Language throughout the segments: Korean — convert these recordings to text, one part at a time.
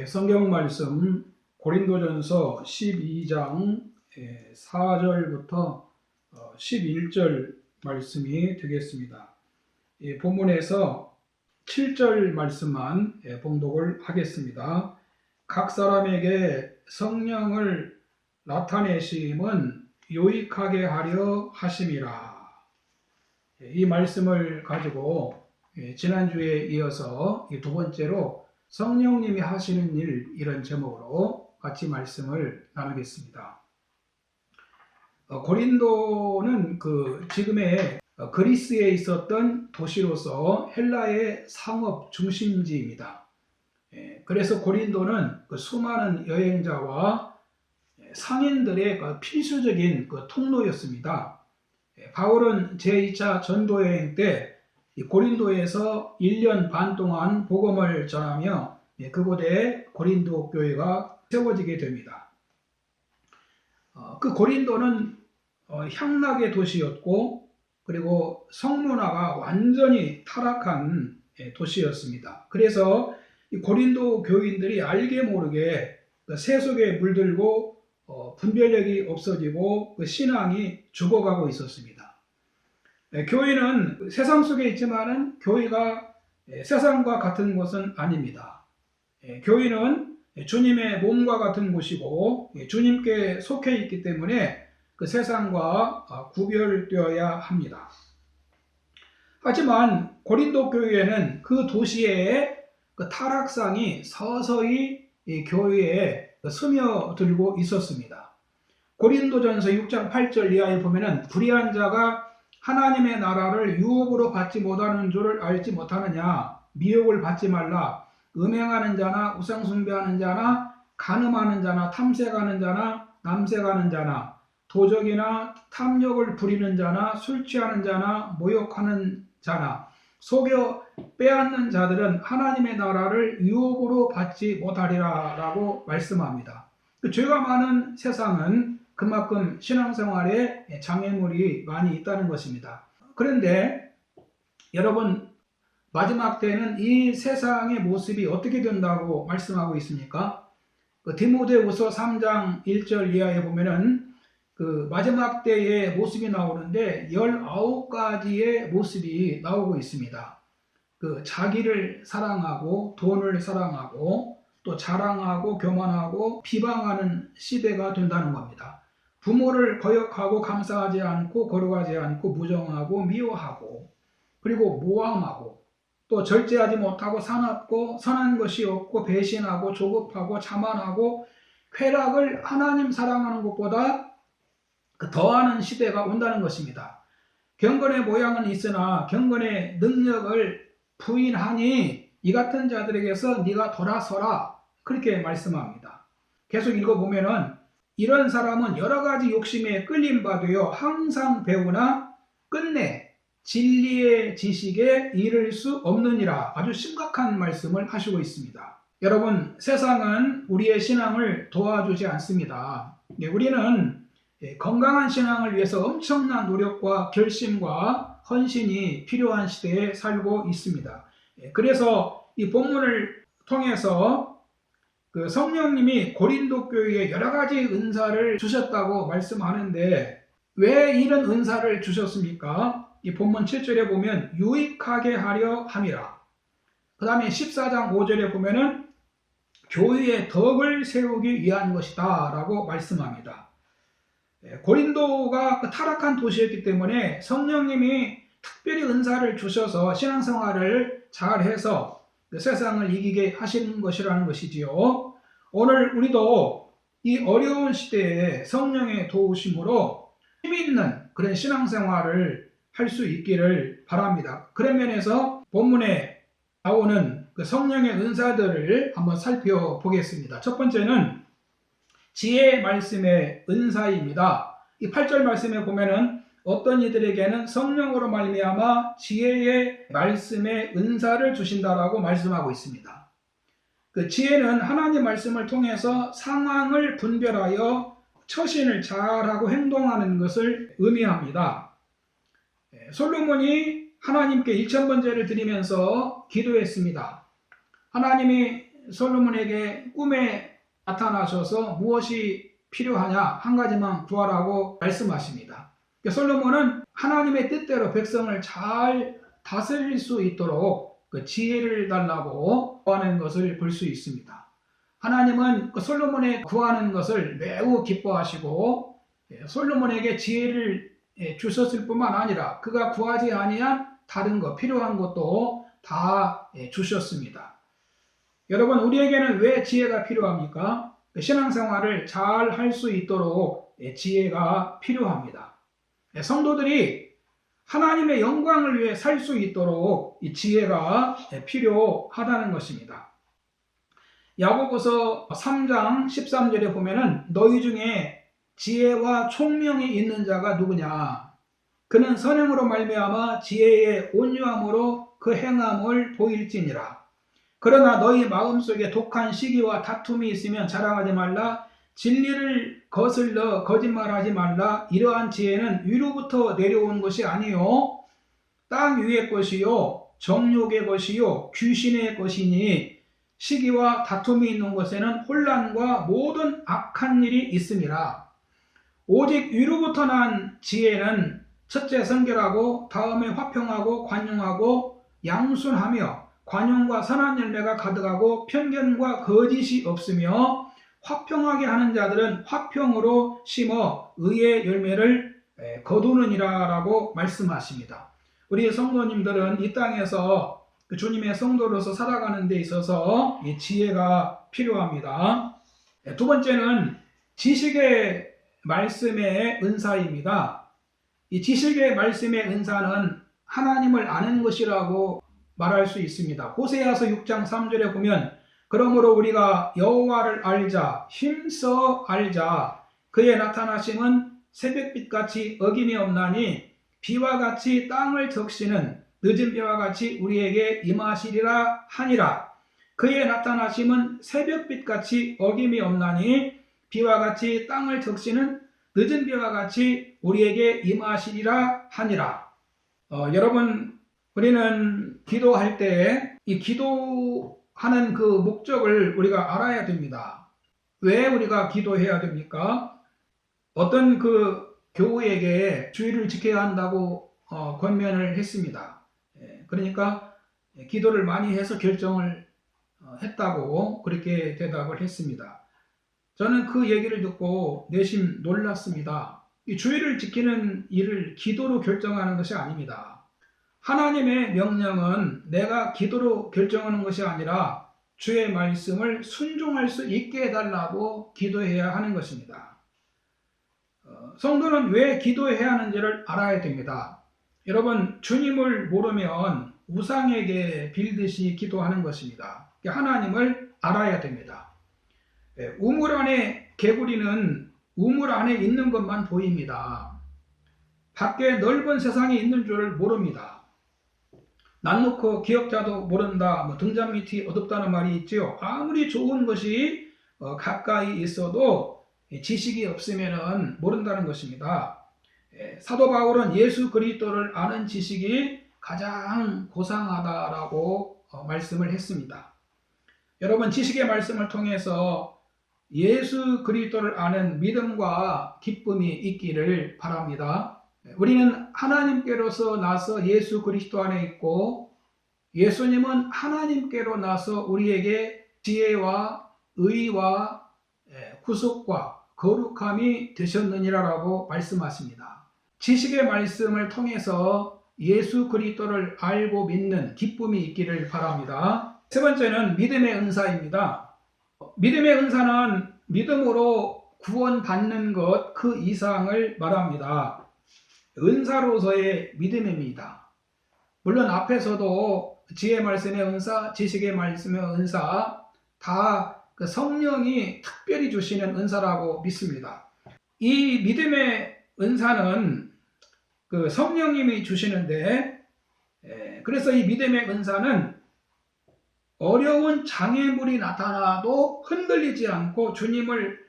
성경 말씀 고린도전서 12장 4절부터 11절 말씀이 되겠습니다. 본문에서 7절 말씀만 봉독을 하겠습니다. 각 사람에게 성령을 나타내심은 유익하게 하려 하심이라. 이 말씀을 가지고 지난주에 이어서 두 번째로 성령님이 하시는 일, 이런 제목으로 같이 말씀을 나누겠습니다. 고린도는 지금의 그리스에 있었던 도시로서 헬라의 상업 중심지입니다. 그래서 고린도는 수많은 여행자와 상인들의 필수적인 통로였습니다. 바울은 제2차 전도여행 때 고린도에서 1년 반 동안 복음을 전하며 그곳에 고린도 교회가 세워지게 됩니다. 그 고린도는 향락의 도시였고, 그리고 성문화가 완전히 타락한 도시였습니다. 그래서 고린도 교인들이 알게 모르게 세속에 물들고 분별력이 없어지고 신앙이 죽어가고 있었습니다. 교회는 세상 속에 있지만은 교회가 세상과 같은 것은 아닙니다. 교회는 주님의 몸과 같은 곳이고 주님께 속해 있기 때문에 그 세상과 구별되어야 합니다. 하지만 고린도 교회는 그 도시의 그 타락상이 서서히 교회에 스며들고 있었습니다. 고린도전서 6장 8절 이하에 보면은 불의한 자가 하나님의 나라를 유업으로 받지 못하는 줄을 알지 못하느냐. 미혹을 받지 말라. 음행하는 자나 우상숭배하는 자나 간음하는 자나 탐색하는 자나 남색하는 자나 도적이나 탐욕을 부리는 자나 술 취하는 자나 모욕하는 자나 속여 빼앗는 자들은 하나님의 나라를 유업으로 받지 못하리라 라고 말씀합니다. 죄가 많은 세상은 그만큼 신앙생활에 장애물이 많이 있다는 것입니다. 그런데 여러분, 마지막 때는 이 세상의 모습이 어떻게 된다고 말씀하고 있습니까? 디모데후서 3장 1절 이하에 보면은 마지막 때의 모습이 나오는데 19가지의 모습이 나오고 있습니다. 자기를 사랑하고 돈을 사랑하고 또 자랑하고 교만하고 비방하는 시대가 된다는 겁니다. 부모를 거역하고 감사하지 않고 거룩하지 않고 무정하고 미워하고 그리고 모함하고 또 절제하지 못하고 사납고 선한 것이 없고 배신하고 조급하고 자만하고 쾌락을 하나님 사랑하는 것보다 더하는 시대가 온다는 것입니다. 경건의 모양은 있으나 경건의 능력을 부인하니 이 같은 자들에게서 네가 돌아서라, 그렇게 말씀합니다. 계속 읽어보면은 이런 사람은 여러 가지 욕심에 끌림받으여 항상 배우나 끝내 진리의 지식에 이를 수 없느니라. 아주 심각한 말씀을 하시고 있습니다. 여러분, 세상은 우리의 신앙을 도와주지 않습니다. 우리는 건강한 신앙을 위해서 엄청난 노력과 결심과 헌신이 필요한 시대에 살고 있습니다. 그래서 이 본문을 통해서 성령님이 고린도 교회에 여러 가지 은사를 주셨다고 말씀하는데 왜 이런 은사를 주셨습니까? 이 본문 7절에 보면 유익하게 하려 함이라. 그 다음에 14장 5절에 보면은 교회의 덕을 세우기 위한 것이다 라고 말씀합니다. 고린도가 타락한 도시였기 때문에 성령님이 특별히 은사를 주셔서 신앙생활을 잘해서 세상을 이기게 하시는 것이라는 것이지요. 오늘 우리도 이 어려운 시대에 성령의 도우심으로 힘있는 그런 신앙생활을 할 수 있기를 바랍니다. 그런 면에서 본문에 나오는 성령의 은사들을 한번 살펴보겠습니다. 첫 번째는 지혜 말씀의 은사입니다. 이 8절 말씀에 보면은 어떤 이들에게는 성령으로 말미암아 지혜의 말씀의 은사를 주신다라고 말씀하고 있습니다. 지혜는 하나님 말씀을 통해서 상황을 분별하여 처신을 잘하고 행동하는 것을 의미합니다. 솔로몬이 하나님께 1000번제를 드리면서 기도했습니다. 하나님이 솔로몬에게 꿈에 나타나셔서 무엇이 필요하냐 한 가지만 구하라고 말씀하십니다. 솔로몬은 하나님의 뜻대로 백성을 잘 다스릴 수 있도록 그 지혜를 달라고 구하는 것을 볼 수 있습니다. 하나님은 그 솔로몬의 구하는 것을 매우 기뻐하시고 솔로몬에게 지혜를 주셨을 뿐만 아니라 그가 구하지 아니한 다른 것 필요한 것도 다 주셨습니다. 여러분, 우리에게는 왜 지혜가 필요합니까? 신앙생활을 잘 할 수 있도록 지혜가 필요합니다. 성도들이 하나님의 영광을 위해 살 수 있도록 이 지혜가 필요하다는 것입니다. 야고보서 3장 13절에 보면은 너희 중에 지혜와 총명이 있는 자가 누구냐? 그는 선행으로 말미암아 지혜의 온유함으로 그 행함을 보일지니라. 그러나 너희 마음속에 독한 시기와 다툼이 있으면 자랑하지 말라. 진리를 거슬러 거짓말하지 말라. 이러한 지혜는 위로부터 내려온 것이 아니요 땅 위의 것이요 정욕의 것이요 귀신의 것이니 시기와 다툼이 있는 곳에는 혼란과 모든 악한 일이 있음이라. 오직 위로부터 난 지혜는 첫째 성결하고 다음에 화평하고 관용하고 양순하며 관용과 선한 열매가 가득하고 편견과 거짓이 없으며 화평하게 하는 자들은 화평으로 심어 의의 열매를 거두느니라 라고 말씀하십니다. 우리 성도님들은 이 땅에서 주님의 성도로서 살아가는 데 있어서 이 지혜가 필요합니다. 두 번째는 지식의 말씀의 은사입니다. 이 지식의 말씀의 은사는 하나님을 아는 것이라고 말할 수 있습니다. 호세아서 6장 3절에 보면 그러므로 우리가 여호와를 알자 힘써 알자 그의 나타나심은 새벽빛같이 어김이 없나니 비와 같이 땅을 적시는 늦은 비와 같이 우리에게 임하시리라 하니라. 그의 나타나심은 새벽빛같이 어김이 없나니 비와 같이 땅을 적시는 늦은 비와 같이 우리에게 임하시리라 하니라. 여러분, 우리는 기도할 때 이 기도하는 그 목적을 우리가 알아야 됩니다. 왜 우리가 기도해야 됩니까? 어떤 그 교우에게 주의를 지켜야 한다고 권면을 했습니다. 그러니까 기도를 많이 해서 결정을 했다고 그렇게 대답을 했습니다. 저는 그 얘기를 듣고 내심 놀랐습니다. 이 주의를 지키는 일을 기도로 결정하는 것이 아닙니다. 하나님의 명령은 내가 기도로 결정하는 것이 아니라 주의 말씀을 순종할 수 있게 해달라고 기도해야 하는 것입니다. 성도는 왜 기도해야 하는지를 알아야 됩니다. 여러분, 주님을 모르면 우상에게 빌듯이 기도하는 것입니다. 하나님을 알아야 됩니다. 우물 안에 개구리는 우물 안에 있는 것만 보입니다. 밖에 넓은 세상이 있는 줄 모릅니다. 낯 놓고 기억자도 모른다, 등잔 밑이 어둡다는 말이 있지요. 아무리 좋은 것이 가까이 있어도 지식이 없으면 모른다는 것입니다. 사도 바울은 예수 그리스도를 아는 지식이 가장 고상하다라고 말씀을 했습니다. 여러분, 지식의 말씀을 통해서 예수 그리스도를 아는 믿음과 기쁨이 있기를 바랍니다. 우리는 하나님께로서 나서 예수 그리스도 안에 있고 예수님은 하나님께로 나서 우리에게 지혜와 의와 구속과 거룩함이 되셨느니라라고 말씀하십니다. 지식의 말씀을 통해서 예수 그리스도를 알고 믿는 기쁨이 있기를 바랍니다. 세 번째는 믿음의 은사입니다. 믿음의 은사는 믿음으로 구원받는 것 그 이상을 말합니다. 은사로서의 믿음입니다. 물론 앞에서도 지혜 말씀의 은사, 지식의 말씀의 은사 다 그 성령이 특별히 주시는 은사라고 믿습니다. 이 믿음의 은사는 그 성령님이 주시는데 그래서 이 믿음의 은사는 어려운 장애물이 나타나도 흔들리지 않고 주님을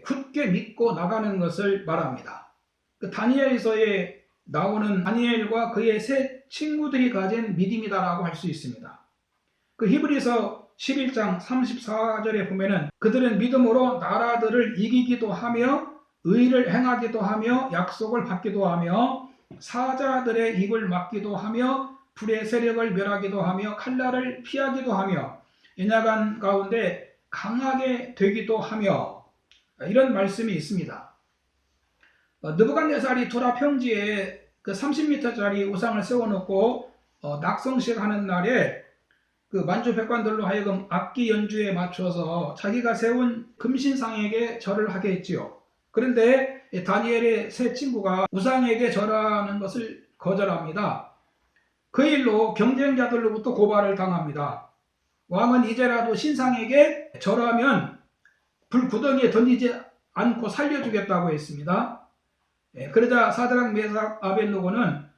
굳게 믿고 나가는 것을 말합니다. 그 다니엘서에 나오는 다니엘과 그의 세 친구들이 가진 믿음이다라고 할 수 있습니다. 그 히브리서 11장 34절에 보면은 그들은 믿음으로 나라들을 이기기도 하며 의를 행하기도 하며 약속을 받기도 하며 사자들의 입을 막기도 하며 불의 세력을 멸하기도 하며 칼날을 피하기도 하며 연약한 가운데 강하게 되기도 하며 이런 말씀이 있습니다. 느부갓네살이 두라 평지에 그 30m짜리 우상을 세워놓고 낙성식 하는 날에 그 만주백관들로 하여금 악기 연주에 맞춰서 자기가 세운 금신상에게 절을 하게 했지요. 그런데 다니엘의 세 친구가 우상에게 절하는 것을 거절합니다. 그 일로 경쟁자들로부터 고발을 당합니다. 왕은 이제라도 신상에게 절하면 불구덩이에 던지지 않고 살려주겠다고 했습니다. 그러자 사드락 메삭 아벳느고는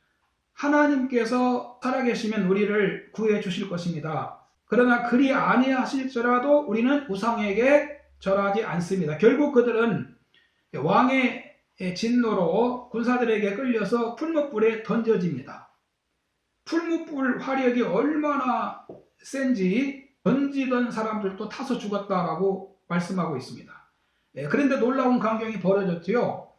하나님께서 살아계시면 우리를 구해 주실 것입니다. 그러나 그리 아니하실지라도 우리는 우상에게 절하지 않습니다. 결국 그들은 왕의 진노로 군사들에게 끌려서 풀무불에 던져집니다. 풀무불 화력이 얼마나 센지 던지던 사람들도 타서 죽었다라고 말씀하고 있습니다. 그런데 놀라운 광경이 벌어졌지요.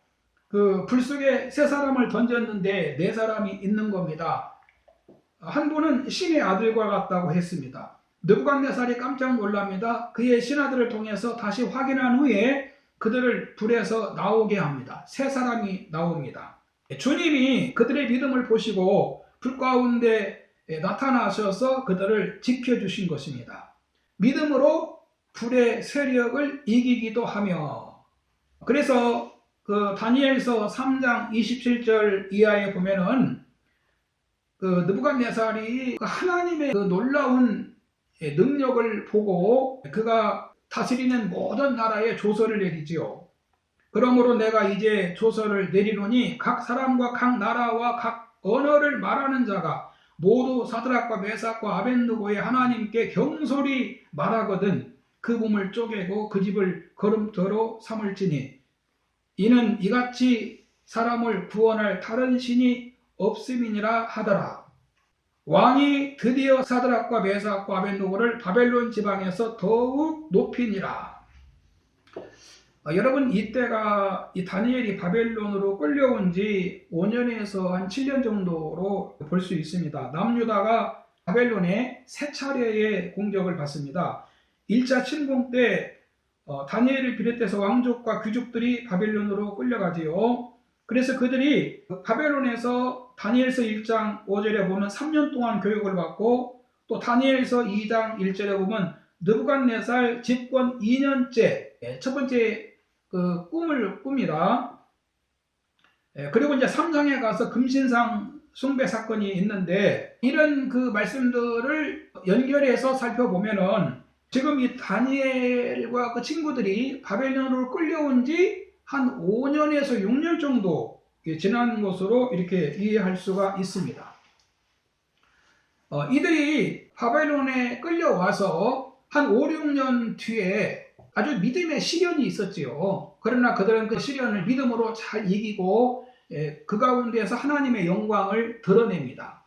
그 불 속에 세 사람을 던졌는데 네 사람이 있는 겁니다. 한 분은 신의 아들과 같다고 했습니다. 느부갓네살이 깜짝 놀랍니다. 그의 신하들을 통해서 다시 확인한 후에 그들을 불에서 나오게 합니다. 세 사람이 나옵니다. 주님이 그들의 믿음을 보시고 불 가운데 나타나셔서 그들을 지켜주신 것입니다. 믿음으로 불의 세력을 이기기도 하며, 그래서 그 다니엘서 3장 27절 이하에 보면은 그 느부갓네살이 하나님의 그 놀라운 능력을 보고 그가 다스리는 모든 나라에 조서를 내리지요. 그러므로 내가 이제 조서를 내리노니 각 사람과 각 나라와 각 언어를 말하는 자가 모두 사드락과 메삭과 아벳느고의 하나님께 경솔히 말하거든 그 몸을 쪼개고 그 집을 거름터로 삼을지니 이는 이같이 사람을 구원할 다른 신이 없음이니라 하더라. 왕이 드디어 사드락과 메삭과 아벳느고를 바벨론 지방에서 더욱 높이니라. 여러분, 이때가 이 다니엘이 바벨론으로 끌려온 지 5년에서 한 7년 정도로 볼 수 있습니다. 남유다가 바벨론에 세 차례의 공격을 받습니다. 1차 침공 때 다니엘을 비롯해서 왕족과 귀족들이 바벨론으로 끌려가지요. 그래서 그들이 바벨론에서 다니엘서 1장 5절에 보면 3년 동안 교육을 받고, 또 다니엘서 2장 1절에 보면 느부갓네살 집권 2년째 첫 번째 그 꿈을 꿉니다. 그리고 이제 3장에 가서 금신상 숭배 사건이 있는데, 이런 그 말씀들을 연결해서 살펴보면은 지금 이 다니엘과 그 친구들이 바벨론으로 끌려온 지 한 5년에서 6년 정도 지난 것으로 이렇게 이해할 수가 있습니다. 이들이 바벨론에 끌려와서 한 5, 6년 뒤에 아주 믿음의 시련이 있었지요. 그러나 그들은 그 시련을 믿음으로 잘 이기고 그 가운데에서 하나님의 영광을 드러냅니다.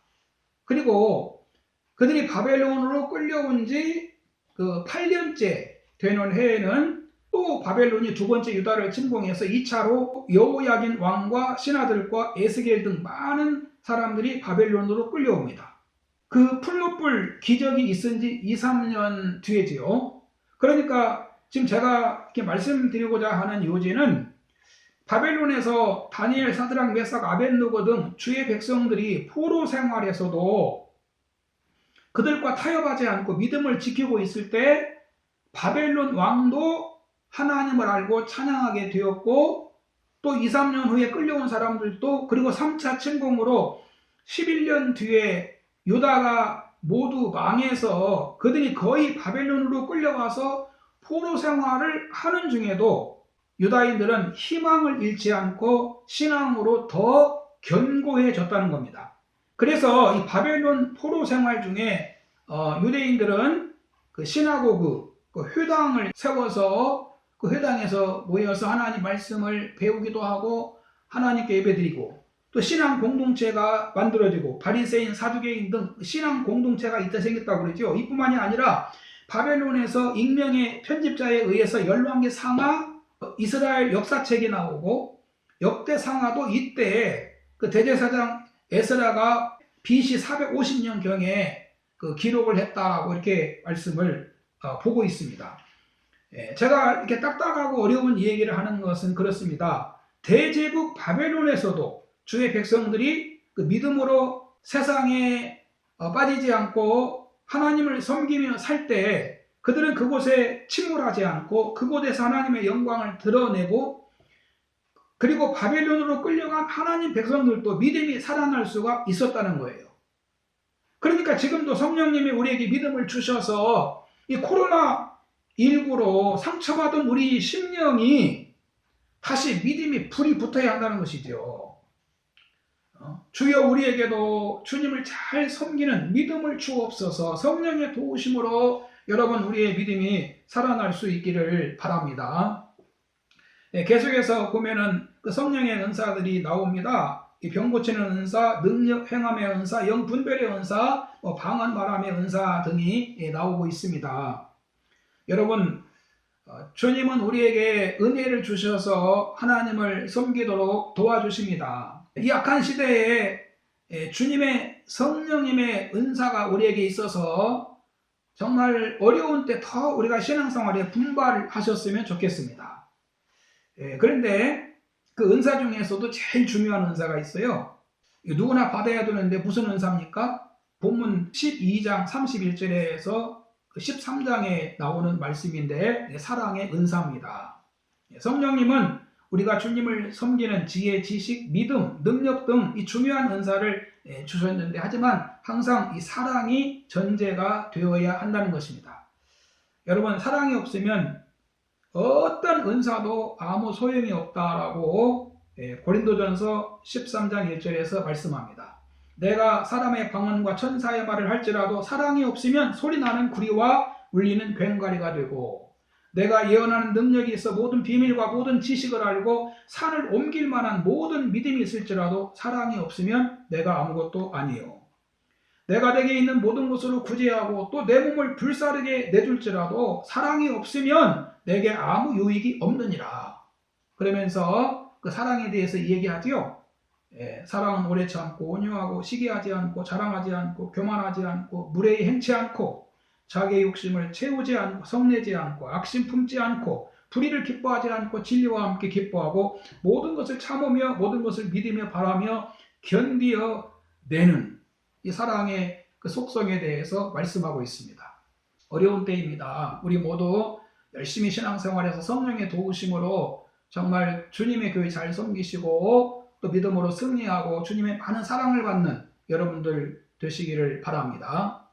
그리고 그들이 바벨론으로 끌려온 지 그 8년째 되는 해에는 또 바벨론이 두 번째 유다를 침공해서 2차로 여호야긴 왕과 신하들과 에스겔 등 많은 사람들이 바벨론으로 끌려옵니다. 그 풀무불 기적이 있은 지 2, 3년 뒤에지요. 그러니까 지금 제가 이렇게 말씀드리고자 하는 요지는 바벨론에서 다니엘, 사드락, 메삭, 아벳느고 등 주의 백성들이 포로 생활에서도 그들과 타협하지 않고 믿음을 지키고 있을 때 바벨론 왕도 하나님을 알고 찬양하게 되었고, 또 2, 3년 후에 끌려온 사람들도, 그리고 3차 침공으로 11년 뒤에 유다가 모두 망해서 그들이 거의 바벨론으로 끌려와서 포로 생활을 하는 중에도 유다인들은 희망을 잃지 않고 신앙으로 더 견고해졌다는 겁니다. 그래서 이 바벨론 포로 생활 중에 유대인들은 그 시나고그, 그 회당을 세워서 그 회당에서 모여서 하나님 말씀을 배우기도 하고 하나님께 예배드리고, 또 신앙 공동체가 만들어지고 바리새인, 사두개인 등 신앙 공동체가 이때 생겼다고 그러죠. 이뿐만이 아니라 바벨론에서 익명의 편집자에 의해서 열왕기 상하, 이스라엘 역사책이 나오고 역대상하도 이때 그 대제사장 에스라가 BC 450년경에 그 기록을 했다고 이렇게 말씀을 보고 있습니다. 제가 이렇게 딱딱하고 어려운 이 얘기를 하는 것은 그렇습니다. 대제국 바벨론에서도 주의 백성들이 그 믿음으로 세상에 빠지지 않고 하나님을 섬기며 살 때 그들은 그곳에 침몰하지 않고 그곳에서 하나님의 영광을 드러내고, 그리고 바벨론으로 끌려간 하나님 백성들도 믿음이 살아날 수가 있었다는 거예요. 그러니까 지금도 성령님이 우리에게 믿음을 주셔서 이 코로나19로 상처받은 우리 심령이 다시 믿음이 불이 붙어야 한다는 것이죠. 주여 우리에게도 주님을 잘 섬기는 믿음을 주옵소서. 성령의 도우심으로 여러분 우리의 믿음이 살아날 수 있기를 바랍니다. 계속해서 보면은 그 성령의 은사들이 나옵니다. 이 병 고치는 은사, 능력 행함의 은사, 영 분별의 은사, 방언 말함의 은사 등이 나오고 있습니다. 여러분, 주님은 우리에게 은혜를 주셔서 하나님을 섬기도록 도와주십니다. 이 악한 시대에 주님의 성령님의 은사가 우리에게 있어서 정말 어려운 때 더 우리가 신앙생활에 분발하셨으면 좋겠습니다. 그런데 그 은사 중에서도 제일 중요한 은사가 있어요. 누구나 받아야 되는데 무슨 은사입니까? 본문 12장 31절에서 13장에 나오는 말씀인데 사랑의 은사입니다. 성령님은 우리가 주님을 섬기는 지혜, 지식, 믿음, 능력 등 이 중요한 은사를 주셨는데, 하지만 항상 이 사랑이 전제가 되어야 한다는 것입니다. 여러분, 사랑이 없으면 어떤 은사도 아무 소용이 없다라고 고린도전서 13장 1절에서 말씀합니다. 내가 사람의 방언과 천사의 말을 할지라도 사랑이 없으면 소리나는 구리와 울리는 괭과리가 되고, 내가 예언하는 능력이 있어 모든 비밀과 모든 지식을 알고 산을 옮길 만한 모든 믿음이 있을지라도 사랑이 없으면 내가 아무것도 아니요. 내가 내게 있는 모든 것으로 구제하고 또 내 몸을 불사르게 내줄지라도 사랑이 없으면 내게 아무 유익이 없느니라. 그러면서 그 사랑에 대해서 얘기하지요. 사랑은 오래 참고 온유하고 시기하지 않고 자랑하지 않고 교만하지 않고 무례히 행치 않고 자기의 욕심을 채우지 않고 성내지 않고 악심 품지 않고 불의를 기뻐하지 않고 진리와 함께 기뻐하고 모든 것을 참으며 모든 것을 믿으며 바라며 견디어 내는 이 사랑의 그 속성에 대해서 말씀하고 있습니다. 어려운 때입니다. 우리 모두 열심히 신앙생활에서 성령의 도우심으로 정말 주님의 교회 잘 섬기시고 또 믿음으로 승리하고 주님의 많은 사랑을 받는 여러분들 되시기를 바랍니다.